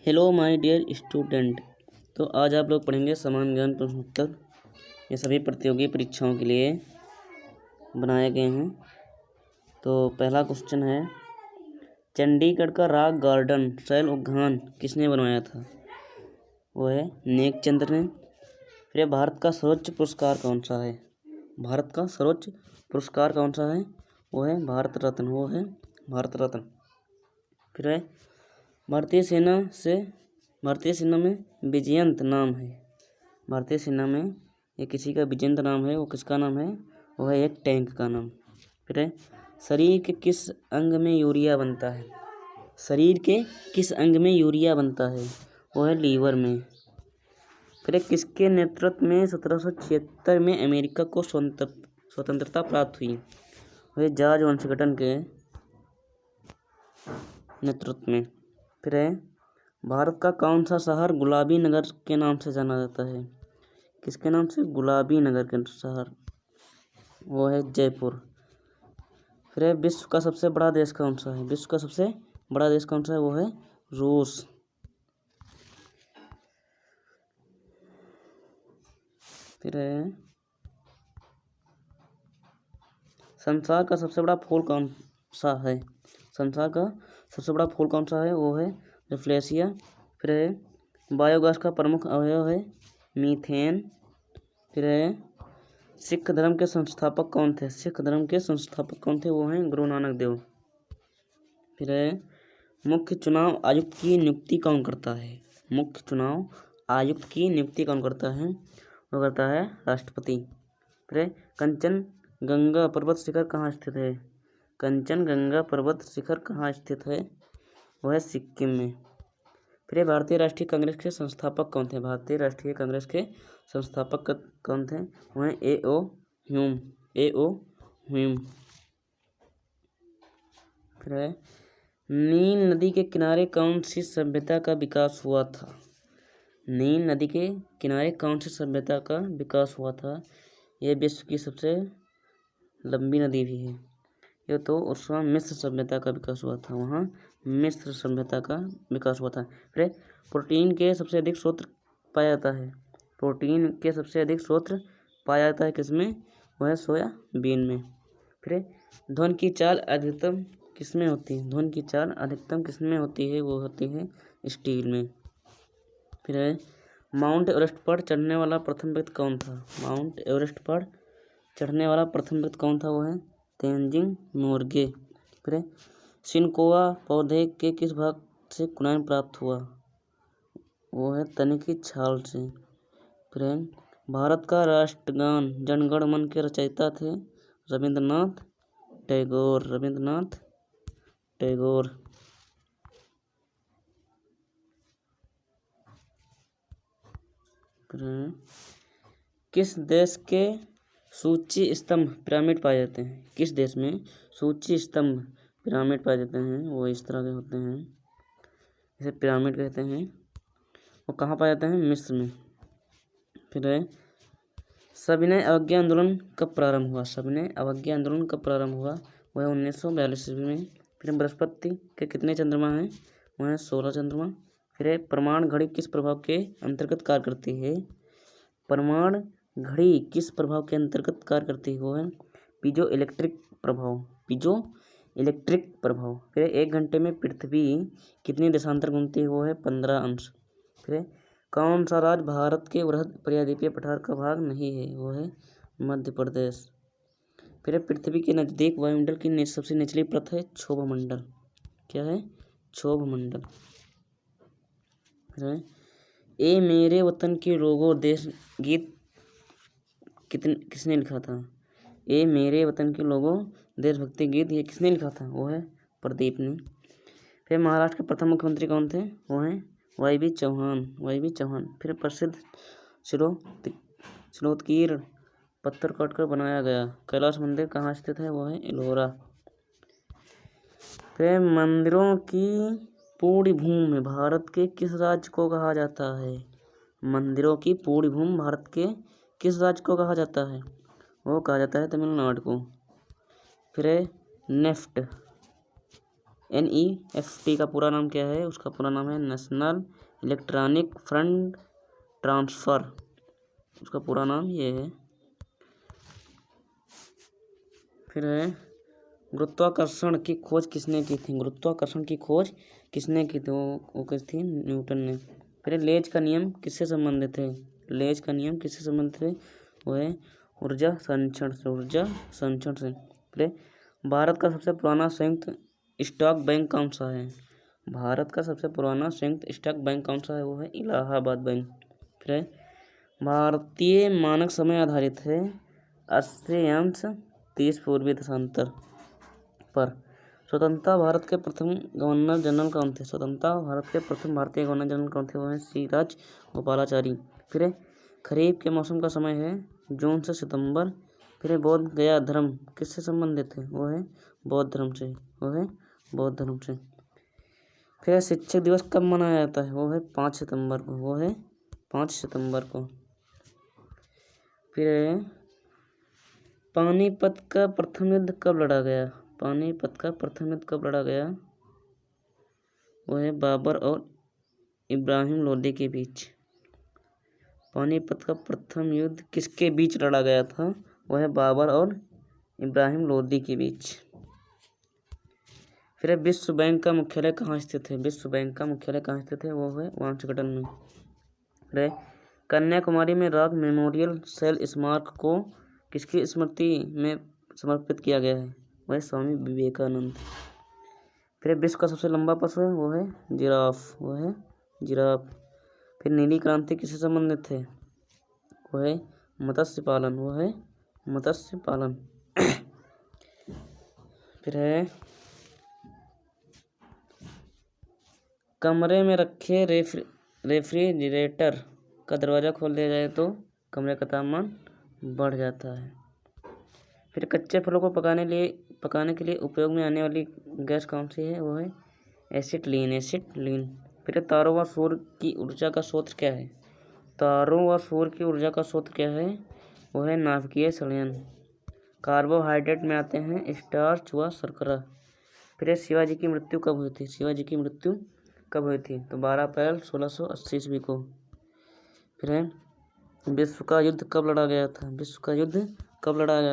Hello my dear student. तो आज आप लोग पढ़ेंगे समान ज्ञान प्रश्न उत्तर। ये सभी प्रतियोगी परीक्षाओं के लिए बनाए गए हैं। तो पहला क्वेश्चन है, चंडीगढ़ का रॉक गार्डन शैल उद्यान किसने बनवाया था? वो है नेकचंद ने। फिर भारत का सर्वोच्च पुरस्कार कौन सा है? भारत का सर्वोच्च पुरस्कार कौन सा है? वो है भारत रत्न। वो है भारत रत्न। फिर है भारतीय सेना में विजयंत नाम है। भारतीय सेना में ये किसी का विजयंत नाम है। वो किसका नाम है? वो है एक टैंक का नाम। फिर है शरीर के किस अंग में यूरिया बनता है? शरीर के किस अंग में यूरिया बनता है? वो है लीवर में। फिर किसके नेतृत्व में 1776 में अमेरिका को स्वतंत्रता प्राप्त हुई? वह जॉर्ज वाशिंगटन के नेतृत्व में। फिर है भारत का कौन सा शहर गुलाबी नगर के नाम से जाना जाता है? किसके नाम से? गुलाबी नगर के शहर। वो है जयपुर। फिर है विश्व का सबसे बड़ा देश कौन सा है? विश्व का सबसे बड़ा देश कौन सा है? वो है रूस। फिर है संसार का सबसे बड़ा फूल कौन सा है? संसार का सबसे बड़ा फूल कौन सा है? वो है रेफ्लेशिया। फिर है बायोगैस का प्रमुख अवयव है मीथेन। फिर है सिख धर्म के संस्थापक कौन थे? सिख धर्म के संस्थापक कौन थे? वो हैं गुरु नानक देव। फिर है मुख्य चुनाव आयुक्त की नियुक्ति कौन करता है? मुख्य चुनाव आयुक्त की नियुक्ति कौन करता है? वो करता है राष्ट्रपति। फिर है कंचनजंगा पर्वत शिखर कहाँ स्थित है? कंचनजंगा पर्वत शिखर कहाँ स्थित है? वह है सिक्किम में। फिर भारतीय राष्ट्रीय कांग्रेस के संस्थापक कौन थे? भारतीय राष्ट्रीय कांग्रेस के संस्थापक कौन थे? वह ए.ओ. ह्यूम। फिर है नील नदी के किनारे कौन सी सभ्यता का विकास हुआ था? नील नदी के किनारे कौन सी सभ्यता का विकास हुआ था? यह विश्व की सबसे लंबी नदी भी है। यह तो उस वहाँ मिस्र सभ्यता का विकास हुआ था। वहाँ मिस्र सभ्यता का विकास हुआ था। फिर प्रोटीन के सबसे अधिक स्रोत पाया जाता है। प्रोटीन के सबसे अधिक स्रोत पाया जाता है किसमें? वह है सोयाबीन में। फिर ध्वनि की चाल अधिकतम किसमें होती है? ध्वनि की चाल अधिकतम किसमें होती है? वो होती है स्टील में। फिर है माउंट एवरेस्ट पर चढ़ने वाला प्रथम व्यक्ति कौन था? माउंट एवरेस्ट पर चढ़ने वाला प्रथम व्यक्ति कौन था? वो है तेनजिंग नोर्गे। फिर सिनकोआ पौधे के किस भाग से कुलाइन प्राप्त हुआ? वो है तने की छाल से। फिर भारत का राष्ट्रगान जन गण मन के रचयिता थे रविंद्रनाथ टैगोर। रविंद्रनाथ टैगोर। किस देश के सूची स्तंभ पिरामिड पाए जाते हैं? किस देश में सूची स्तंभ पिरामिड पाए जाते हैं? वो इस तरह के होते हैं, इसे पिरामिड कहते हैं। वो कहाँ पाए जाते हैं? मिस्र में। फिर है सविनय अवज्ञा आंदोलन कब प्रारंभ हुआ? सविनय अवज्ञा आंदोलन कब प्रारंभ हुआ? वह 1942 ईस्वी में। फिर बृहस्पति के कितने चंद्रमा हैं? वह है 16 चंद्रमा। फिर परमाणु घड़ी किस प्रभाव के अंतर्गत कार्य करती है? परमाणु घड़ी किस प्रभाव के अंतर्गत कार्य करती है? वो है पीजो इलेक्ट्रिक प्रभाव। पीजो इलेक्ट्रिक प्रभाव। फिर 1 घंटे में पृथ्वी कितनी देशांतर घूमती है? वो है 15 अंश। फिर कौन सा राज्य भारत के वृहद पर्यादीपीय पठार का भाग नहीं है? वो है मध्य प्रदेश। फिर पृथ्वी के नजदीक वायुमंडल की सबसे निचली परत है क्षोभमंडल। क्या है? क्षोभमंडल। फिर ए मेरे वतन के लोगों देश गीत किसने लिखा था? ए मेरे वतन के लोगों देशभक्ति गीत ये किसने लिखा था? वो है प्रदीप ने। फिर महाराष्ट्र के प्रथम मुख्यमंत्री कौन थे? वो हैं वाई.बी. चौहान। फिर प्रसिद्ध शिलोत्कीर्ण पत्थर काटकर बनाया गया कैलाश मंदिर कहाँ स्थित है? वो है एलोरा। फिर मंदिरों की पूर्ण भूमि भारत के किस राज्य को कहा जाता है? मंदिरों की पूर्ण भूमि भारत के किस राज्य को कहा जाता है? वो कहा जाता है तमिलनाडु को। फिर नेफ्ट NEFT का पूरा नाम क्या है? उसका पूरा नाम है नेशनल इलेक्ट्रॉनिक फंड ट्रांसफ़र, उसका पूरा नाम ये है। फिर है गुरुत्वाकर्षण की खोज किसने की थी? गुरुत्वाकर्षण की खोज किसने की थी? वो किस थी? न्यूटन ने। फिर लेज का नियम किससे संबंधित है? लेज का नियम किससे संबंधित है? वो है ऊर्जा संरक्षण से। फिर भारत का सबसे पुराना संयुक्त स्टॉक बैंक कौन सा है? भारत का सबसे पुराना संयुक्त स्टॉक बैंक कौन सा है? वो है इलाहाबाद बैंक। फिर है भारतीय मानक समय आधारित है 80° पूर्वी देशांतर पर। स्वतंत्रता भारत के प्रथम गवर्नर जनरल कौन थे? स्वतंत्रता भारत के प्रथम भारतीय गवर्नर जनरल कौन थे? वो हैं सी राजगोपालाचारी। फिर खरीफ के मौसम का समय है जून से सितंबर। फिर बोध गया धर्म किससे संबंधित है? वो है बौद्ध धर्म से। फिर शिक्षक दिवस कब मनाया जाता है? वो है 5 सितंबर को। फिर पानीपत का प्रथम युद्ध कब लड़ा गया? वो है बाबर और इब्राहिम लोदी के बीच। पानीपत का प्रथम युद्ध किसके बीच लड़ा गया था? वो है बाबर और इब्राहिम लोदी के बीच। फिर विश्व बैंक का मुख्यालय कहाँ स्थित है? वो है वाशिंगटन में। फिर कन्याकुमारी में रॉक मेमोरियल सेल स्मारक को किसकी स्मृति में समर्पित किया गया है? वह स्वामी विवेकानंद। फिर विश्व का सबसे लंबा पशु है? वो है जिराफ। फिर नीली क्रांति किससे संबंधित है? वो है मत्स्य पालन। फिर है कमरे में रखे रेफ्रिजरेटर का दरवाज़ा खोल दिया जाए तो कमरे का तापमान बढ़ जाता है। फिर कच्चे फलों को पकाने के लिए उपयोग में आने वाली गैस कौन सी है? वो है एसिटिलीन। फिर तारों व सूर्य की ऊर्जा का स्रोत क्या है? वो है नाभिकीय संलयन। कार्बोहाइड्रेट में आते हैं स्टार्च व शर्करा। फिर शिवाजी की मृत्यु कब हुई थी? तो 12 अप्रैल 1680 ईस्वी को। फिर है विश्व का युद्ध कब लड़ा गया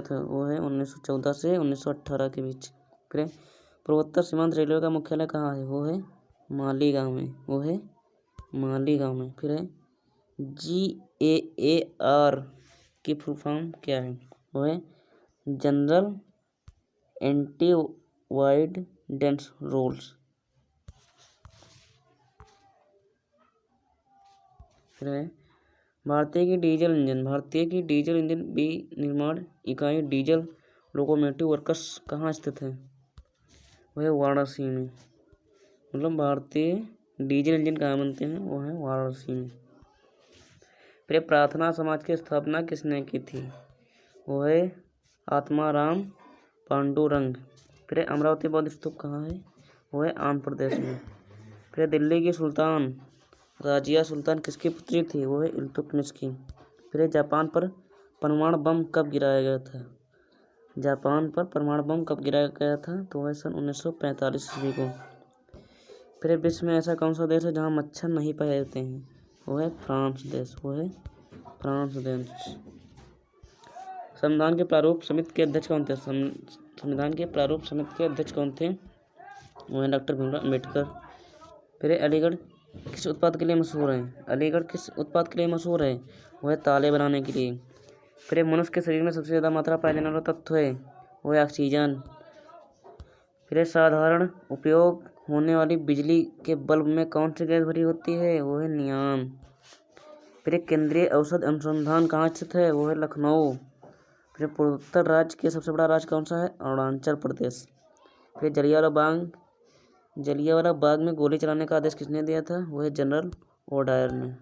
था? वो है 1914 से 1918 के बीच। फिर पूर्वोत्तर सीमांत रेलवे का मुख्यालय कहाँ है? वो है मालीगांव में। फिर है GAAR की फुल फॉर्म क्या है? वो है जनरल एंटीवायडेंस रूल्स। फिर है भारतीय की डीजल इंजन विनिर्माण इकाई डीजल लोकोमोटिव वर्क्स कहाँ स्थित है? वह वाराणसी में। मतलब भारतीय डीजल इंजन कहाँ बनते हैं? वो है वाराणसी में। फिर प्रार्थना समाज की स्थापना किसने की थी? वो है आत्माराम पांडुरंग। फिर अमरावती बौद्ध स्तूप कहाँ है? वो है आंध्र प्रदेश में। फिर दिल्ली की सुल्तान राजिया सुल्तान किसकी पुत्री थी? वो है इल्तुतमिश की। फिर जापान पर परमाणु बम कब गिराया गया था? तो वह सन 1945 ईस्वी को। फिर विश्व में ऐसा कौन सा देश है जहाँ मच्छर नहीं पाए जाते हैं? वो है फ्रांस देश। संविधान के प्रारूप समिति के अध्यक्ष कौन थे? वो है डॉक्टर भीमराव अम्बेडकर। फिर अलीगढ़ किस उत्पाद के लिए मशहूर है? वो है ताले बनाने के लिए। फिर मनुष्य के शरीर में सबसे ज़्यादा मात्रा पाया जाने वाला तत्व है? वो है ऑक्सीजन। फिर साधारण उपयोग होने वाली बिजली के बल्ब में कौन सी गैस भरी होती है? वो है नियॉन। फिर केंद्रीय औषध अनुसंधान कहाँ स्थित है? वो है लखनऊ। फिर पूर्वोत्तर राज्य के सबसे बड़ा राज्य कौन सा है? अरुणाचल प्रदेश। फिर जलियांवाला बाग में गोली चलाने का आदेश किसने दिया था? वो है जनरल ओडायर ने।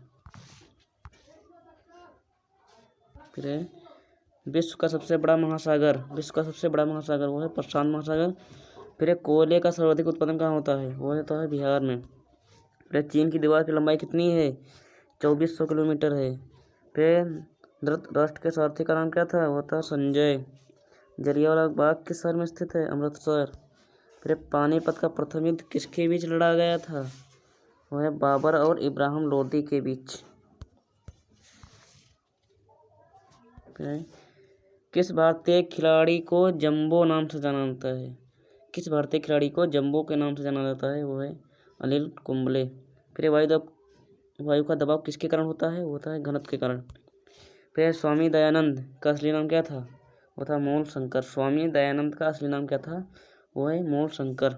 फिर विश्व का सबसे बड़ा महासागर वो है प्रशांत महासागर। फिर कोयले का सर्वाधिक उत्पादन कहाँ होता है? वो होता है बिहार में। फिर चीन की दीवार की लंबाई कितनी है? 2400 किलोमीटर है। फिर धृतराष्ट्र के सारथी का नाम क्या था? वो था संजय। जलियांवाला बाग किस शहर में स्थित है? अमृतसर। फिर पानीपत का प्रथम युद्ध किसके बीच लड़ा गया था? वो है बाबर और इब्राहिम लोदी के बीच। किस भारतीय खिलाड़ी को जंबो नाम से जाना जाता है? किस भारतीय खिलाड़ी को जंबो के नाम से जाना जाता है? वो है अनिल कुंबले। फिर वायु का दबाव किसके कारण होता है? वो होता है घनत्व के कारण। फिर स्वामी दयानंद का असली नाम क्या था? वो था मूल शंकर। स्वामी दयानंद का असली नाम क्या था? वो है मूल शंकर।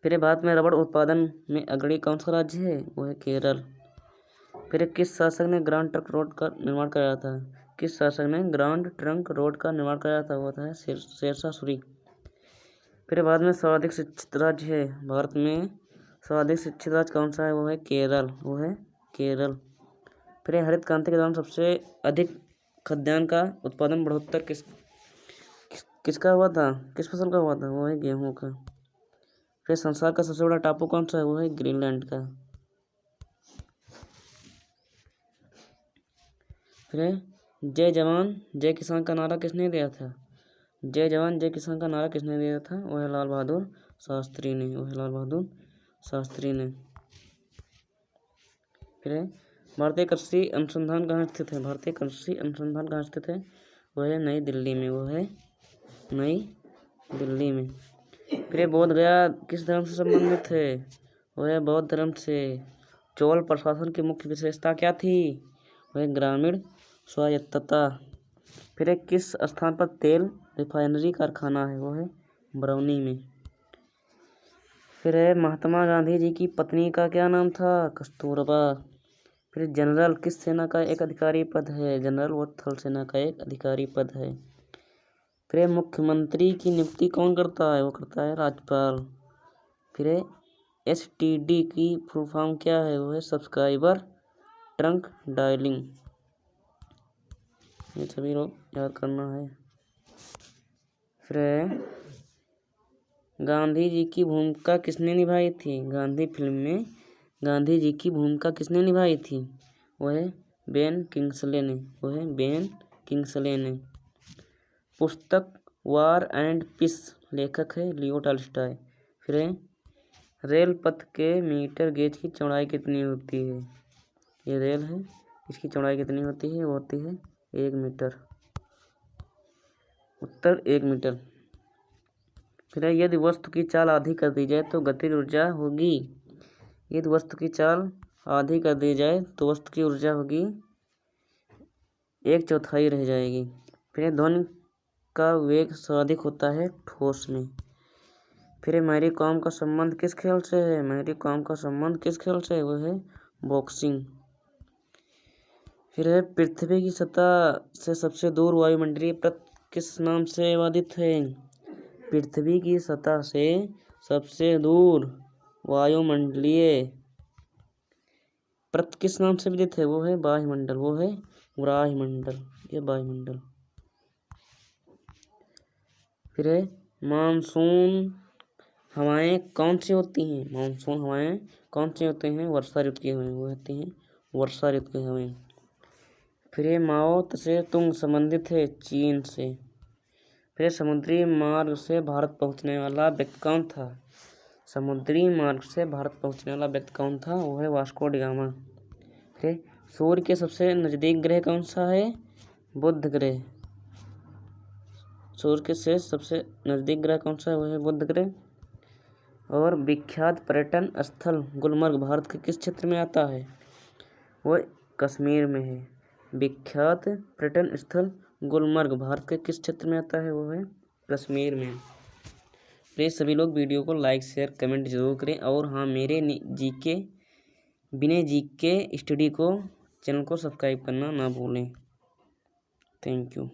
फिर भारत में रबड़ उत्पादन में अग्रणी कौन सा राज्य है? वो है केरल। फिर किस शासक ने ग्रांड ट्रंक रोड का निर्माण कराया था? किस शासक ने ग्रांड ट्रंक रोड का निर्माण कराया था? वो था शेरशाह सूरी। फिर भारत में सर्वाधिक शिक्षित राज्य है। भारत में सर्वाधिक शिक्षित राज्य कौन सा है? वो है केरल। वो है केरल। फिर हरित क्रांति के दौरान सबसे अधिक खाद्यान्न का उत्पादन बढ़ोत्तर किसका हुआ था? किस फसल का हुआ था? वो है गेहूं का। फिर संसार का सबसे बड़ा टापू कौन सा है? वो है ग्रीनलैंड का। फिर जय जवान जय किसान का नारा किसने दिया था? जय जवान जय किसान का नारा किसने दिया था? वो है लाल बहादुर शास्त्री ने। वो है लाल बहादुर शास्त्री ने। फिर भारतीय कृषि अनुसंधान कहाँ स्थित है? भारतीय कृषि अनुसंधान कहाँ स्थित है? वो है नई दिल्ली में। वो है नई दिल्ली में। फिर बोध गया किस धर्म से संबंधित है? वो है बौद्ध धर्म से। चोल प्रशासन की मुख्य विशेषता क्या थी? वह ग्रामीण स्वायत्तता। फिर किस स्थान पर तेल रिफाइनरी कारखाना है? वो है बरौनी में। फिर महात्मा गांधी जी की पत्नी का क्या नाम था? कस्तूरबा। फिर जनरल किस सेना का एक अधिकारी पद है? जनरल वो थल सेना का एक अधिकारी पद है। फिर मुख्यमंत्री की नियुक्ति कौन करता है? वो करता है राज्यपाल। फिर STD की फुल फॉर्म क्या है? वो है सब्सक्राइबर ट्रंक डायलिंग। ये सभी लोग याद करना है। फिर गांधी जी की भूमिका किसने निभाई थी? गांधी फिल्म में गांधी जी की भूमिका किसने निभाई थी? वो है बेन किंग्सले ने। वो है बेन किंग्सले ने। पुस्तक वार एंड पीस लेखक है लियो टॉल्स्टॉय। फिर रेल पथ के मीटर गेज की चौड़ाई कितनी होती है? ये रेल है, इसकी चौड़ाई कितनी होती है? वो होती है 1 मीटर। उत्तर 1 मीटर। फिर यदि वस्तु की चाल आधी कर दी जाए तो गतिज ऊर्जा होगी। यदि वस्तु की चाल आधी कर दी जाए तो वस्तु की ऊर्जा होगी 1/4 रह जाएगी। फिर ध्वनि का वेग सर्वाधिक होता है ठोस में। फिर मैरी कॉम का संबंध किस खेल से है? मैरी कॉम का संबंध किस खेल से है? वो है बॉक्सिंग। फिर पृथ्वी की सतह से सबसे दूर वायुमंडलीय परत किस नाम से वादित है? पृथ्वी की सतह से सबसे दूर वायुमंडलीय परत किस नाम से विदित है? वो है वायुमंडल। वो है वायुमंडल। ये वायुमंडल। फिर मानसून हवाएं कौन सी होती हैं? मानसून हवाएं कौन सी होती हैं? वर्षा ऋतु की हवाएं। वो होती हैं वर्षा ऋतु की हवाएं। फिर माओ से तुंग संबंधित है चीन से। फिर समुद्री मार्ग से भारत पहुंचने वाला व्यक्ति कौन था? समुद्री मार्ग से भारत पहुंचने वाला व्यक्ति कौन था? वो है वास्को डी गामा। फिर सूर्य के सबसे नजदीक ग्रह कौन सा है? बुध ग्रह। सूर्य के से सबसे नजदीक ग्रह कौन सा है? वो है बुध ग्रह। और विख्यात पर्यटन स्थल गुलमर्ग भारत के किस क्षेत्र में आता है? वो कश्मीर में है। विख्यात पर्यटन स्थल गुलमर्ग भारत के किस क्षेत्र में आता है? वो है कश्मीर में। प्लीज़ सभी लोग वीडियो को लाइक शेयर कमेंट जरूर करें और हाँ मेरे विनय GK स्टडी को चैनल को सब्सक्राइब करना ना भूलें। Thank you.